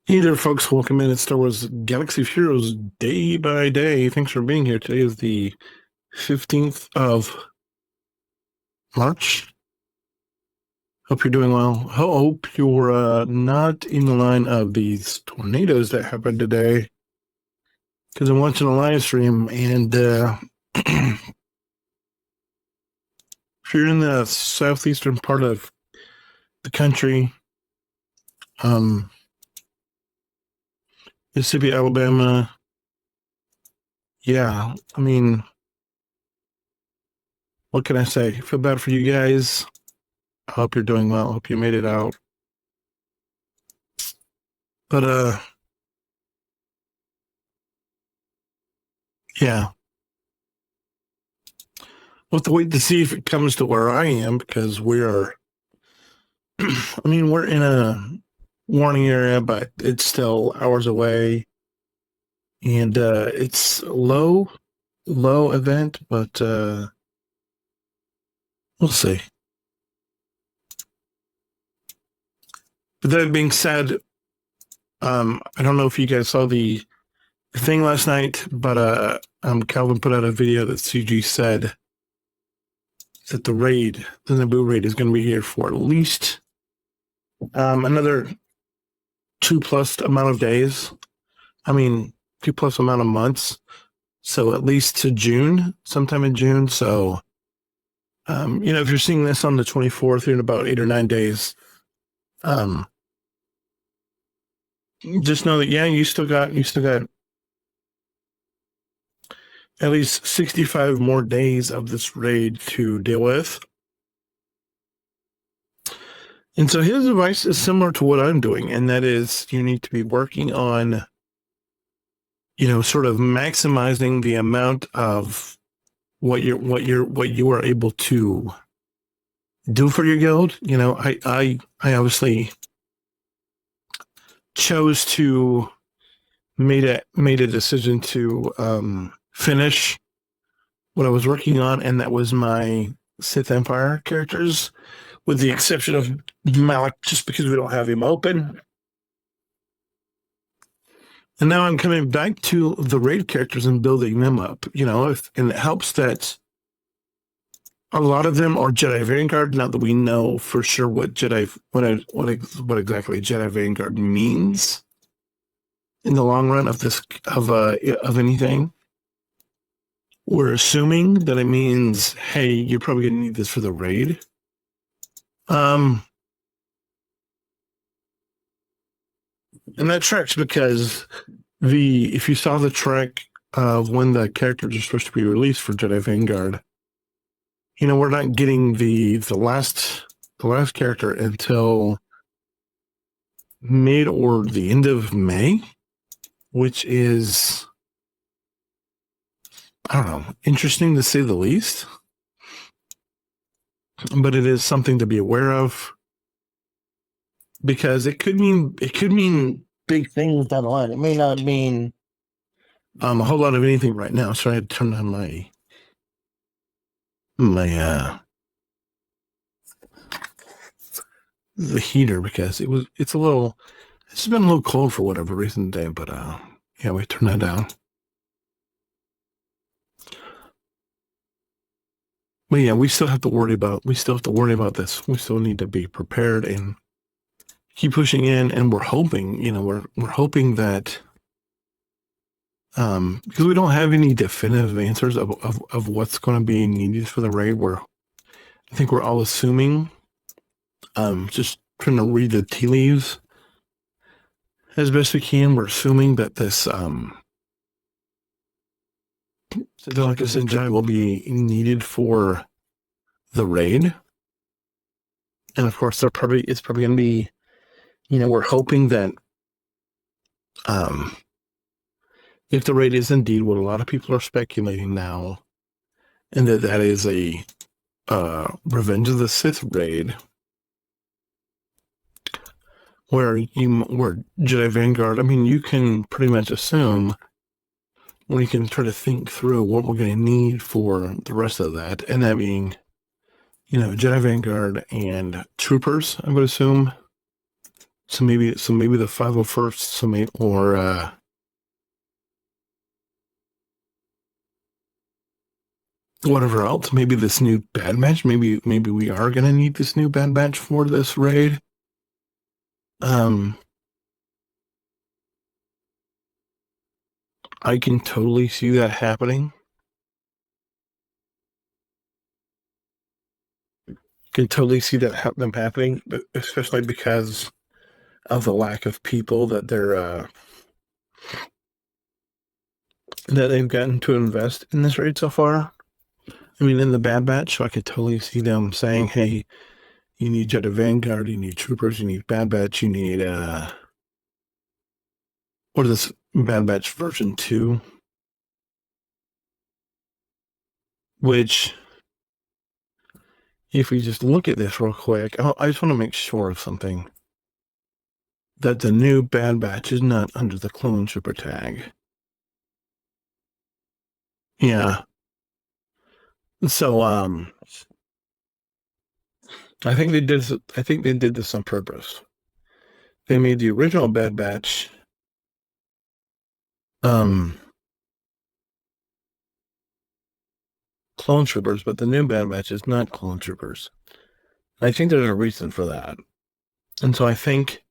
Hey there, folks. Welcome in. It's Star Wars Galaxy of Heroes day by day. Thanks for being here. Today is the 15th of March. Hope you're doing well. Hope you're not in the line of these tornadoes that happened today. Because I'm watching a live stream, and if you're in the southeastern part of the country, um, Mississippi, Alabama, yeah, I mean, what can I say? I feel bad for you guys. I hope you're doing well. I hope you made it out. But yeah, we'll have to wait to see if it comes to where I am because we're, I mean, we're in a warning area, but it's still hours away, and it's low event, but we'll see. But that being said, I don't know if you guys saw the thing last night, but Calvin put out a video that CG said that the Naboo raid, is going to be here for at least another 2+ amount of days. I mean, 2+ amount of months. So at least to June, sometime in June. So, if you're seeing this on the 24th, in about 8 or 9 days, just know that, yeah, you still got at least 65 more days of this raid to deal with. And so his advice is similar to what I'm doing, and that is you need to be working on, sort of maximizing the amount of what you are able to do for your guild. I obviously chose to made a decision to finish what I was working on, and that was my Sith Empire characters, with the exception of Malik, just because we don't have him open. And now I'm coming back to the raid characters and building them up, and it helps that a lot of them are Jedi Vanguard. Now that we know for sure what exactly Jedi Vanguard means in the long run of anything, we're assuming that it means, hey, you're probably going to need this for the raid. And that tracks because if you saw the track of when the characters are supposed to be released for Jedi Vanguard, we're not getting the last character until mid or the end of May, which is, I don't know, interesting to say the least. But it is something to be aware of, because it could mean big things down the line. It may not mean a whole lot of anything right now. So I had to turn on my the heater because it's been a little cold for whatever reason today, but yeah, we turn that down. But yeah, we still have to worry about this. We still need to be prepared and keep pushing in, and we're hoping, we're hoping that because we don't have any definitive answers of what's going to be needed for the raid. I think we're all assuming, just trying to read the tea leaves as best we can. We're assuming that this Sidilicus and Jedi will be needed for the raid, and of course, it's probably going to be, we're hoping that if the raid is indeed what a lot of people are speculating now, and that is a Revenge of the Sith raid, where Jedi Vanguard, I mean, you can pretty much assume, we can try to think through what we're going to need for the rest of that, and that being, Jedi Vanguard and troopers, I would assume. So maybe the 501st, or whatever else. Maybe this new bad match. Maybe we are gonna need this new bad match for this raid. I can totally see that happening. Can totally see them happening, but especially because of the lack of people that they've gotten to invest in this raid so far. I mean, in the Bad Batch, so I could totally see them saying, "Hey, you need Jedi Vanguard, you need Troopers, you need Bad Batch, you need what is this Bad Batch version 2?" Which, if we just look at this real quick, I just want to make sure of something. That the new Bad Batch is not under the Clone Trooper tag. Yeah. So, I think they did this on purpose. They made the original Bad Batch, Clone Troopers, but the new Bad Batch is not Clone Troopers. I think there's a reason for that. And so I think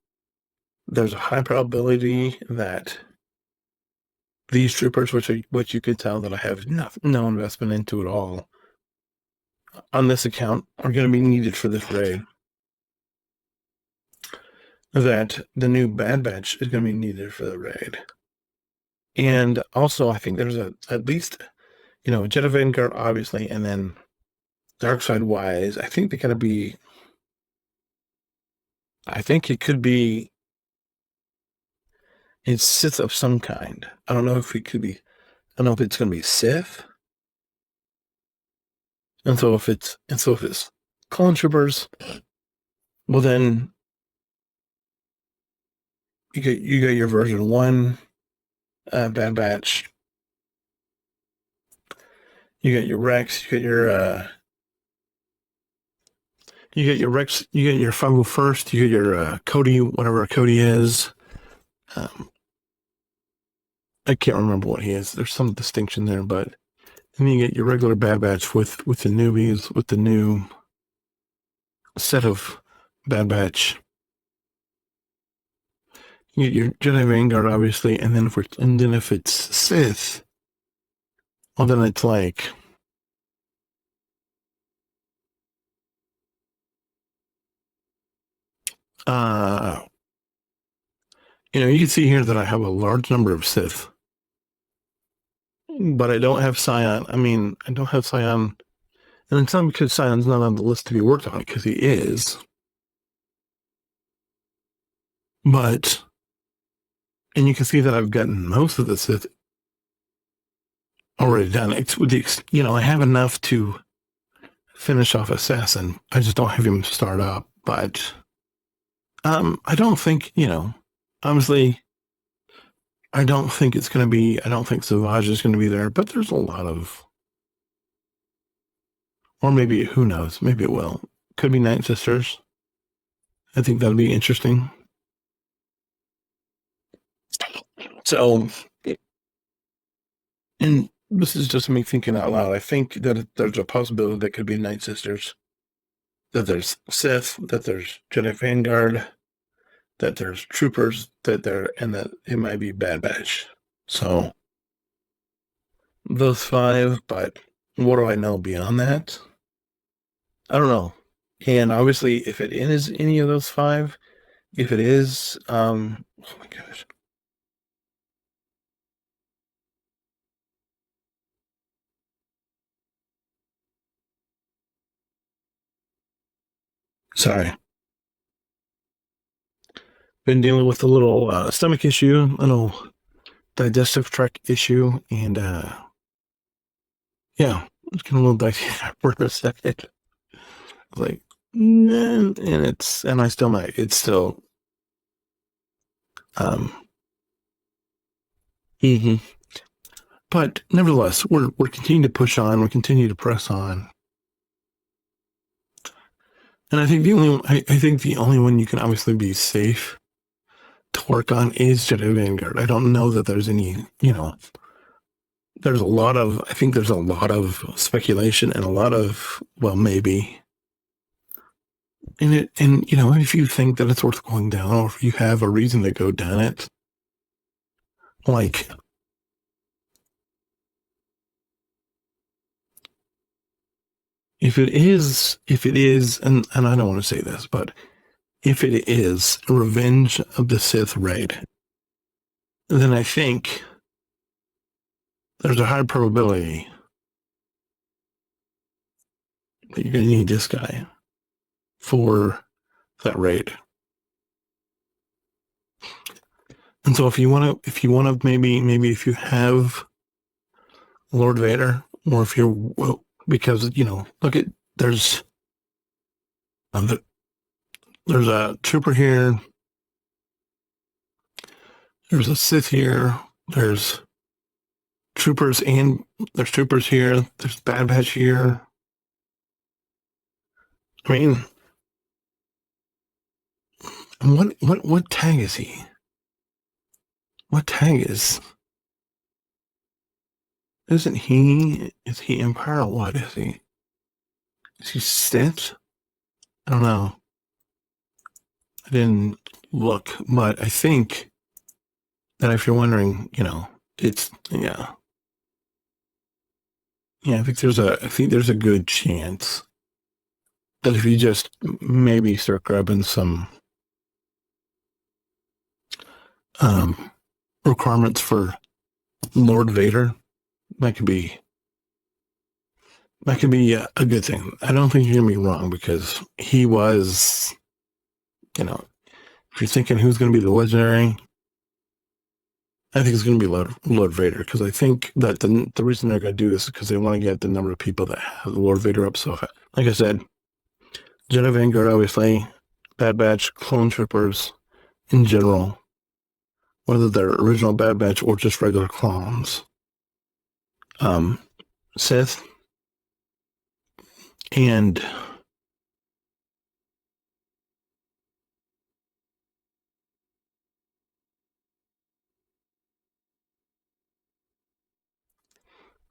there's a high probability that these troopers, which you could tell that I have no investment into at all on this account, are going to be needed for this raid. That the new Bad Batch is going to be needed for the raid. And also, I think there's at least, Jedi Vanguard, obviously, and then Dark Side wise, I think they gotta be. I think it could be. It's Sith of some kind. I don't know if it could be. I don't know if it's gonna be Sith. And so if it's Clone Troopers, well then you get your version 1 Bad Batch. You get your Rex. You get your Rex. You get your 501st. You get your Cody, whatever a Cody is. I can't remember what he is. There's some distinction there, but then you get your regular Bad Batch with the newbies, with the new set of Bad Batch. You get your Jedi Vanguard, obviously, and then if it's Sith, well, then it's like you can see here that I have a large number of Sith, but I don't have Scion. I mean, I don't have Scion, and it's not because Scion's not on the list to be worked on, because he is. But, and you can see that I've gotten most of the Sith already done. It's with the, I have enough to finish off Assassin. I just don't have him start up. But, I don't think, honestly, I don't think it's going to be, I don't think Savage is going to be there, but there's a lot of, or maybe, who knows, maybe it will. Could be Night Sisters. I think that'll be interesting. So, and this is just me thinking out loud. I think that there's a possibility that could be Night Sisters, that there's Sith, that there's Jedi Vanguard, that there's Troopers, and that it might be Bad Batch. So, those 5, but what do I know beyond that? I don't know. And obviously, if it is any of those 5, if it is, oh my gosh. Sorry. Been dealing with a little stomach issue, little digestive tract issue, and yeah, it's getting a little dicey for a second. Like, and I still might. It's still, but nevertheless, we're continuing to push on. We continue to press on. And I think the only one you can obviously be safe work on is Jedi Vanguard. I don't know that there's any, there's a lot of, I think there's a lot of speculation and a lot of, well, maybe. And if you think that it's worth going down, or if you have a reason to go down it, like, if it is, and I don't want to say this, but if it is Revenge of the Sith raid, then I think there's a high probability that you're going to need this guy for that raid. And so if you want to, maybe if you have Lord Vader, or if you're, well, because, look at, there's a trooper here, there's a Sith here, there's troopers here, there's Bad Batch here. I mean, what tag is he? What tag is he Empire or what is he? Is he Sith? I don't know. I didn't look, but I think that if you're wondering, it's, yeah, I think there's a good chance that if you just maybe start grabbing some requirements for Lord Vader, that could be a good thing. I don't think you're gonna be wrong, because he was, if you're thinking who's gonna be the legendary, I think it's gonna be Lord Vader, because I think that the reason they're gonna do this is because they want to get the number of people that have Lord Vader up. So, like I said, Jedi Vanguard, obviously, Bad Batch, Clone Troopers in general, whether they're original Bad Batch or just regular clones, Sith, and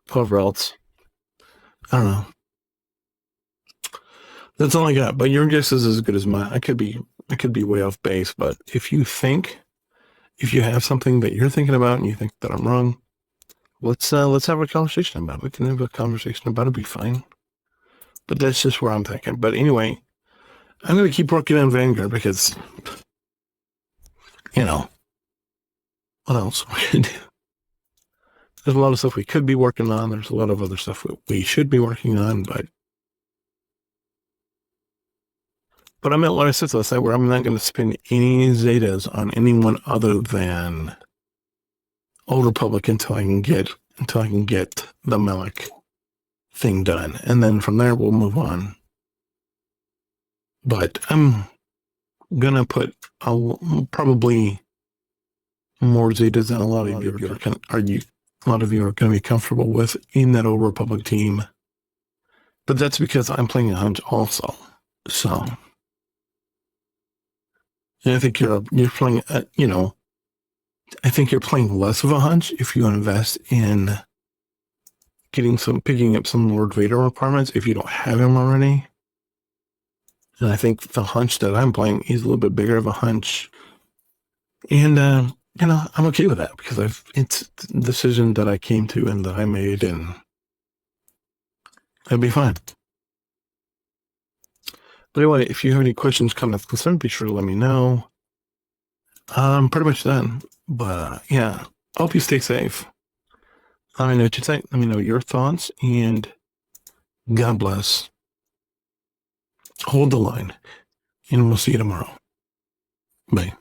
whoever else. I don't know. That's all I got. But your guess is as good as mine. I could be way off base. But if you have something that you're thinking about and you think that I'm wrong, let's have a conversation about it. We can have a conversation about it. Be fine. But that's just where I'm thinking. But anyway, I'm going to keep working on Vanguard because, what else we can do? There's a lot of stuff we could be working on. There's a lot of other stuff we should be working on, but I meant what I said last night, where I'm not going to spend any Zetas on anyone other than Old Republic until I can get the Melic thing done, and then from there we'll move on. But I'm gonna put probably more Zetas than a lot of you are going to be comfortable with in that Old Republic team. But that's because I'm playing a hunch also. So, and I think you're playing, I think you're playing less of a hunch if you invest in picking up some Lord Vader requirements if you don't have him already. And I think the hunch that I'm playing is a little bit bigger of a hunch. And, I'm okay with that because it's a decision that I came to and that I made, and it'll be fine. But anyway, if you have any questions, comments, concerns, be sure to let me know. I'm pretty much done. But yeah, I hope you stay safe. Let me know what you think. Let me know your thoughts, and God bless. Hold the line, and we'll see you tomorrow. Bye.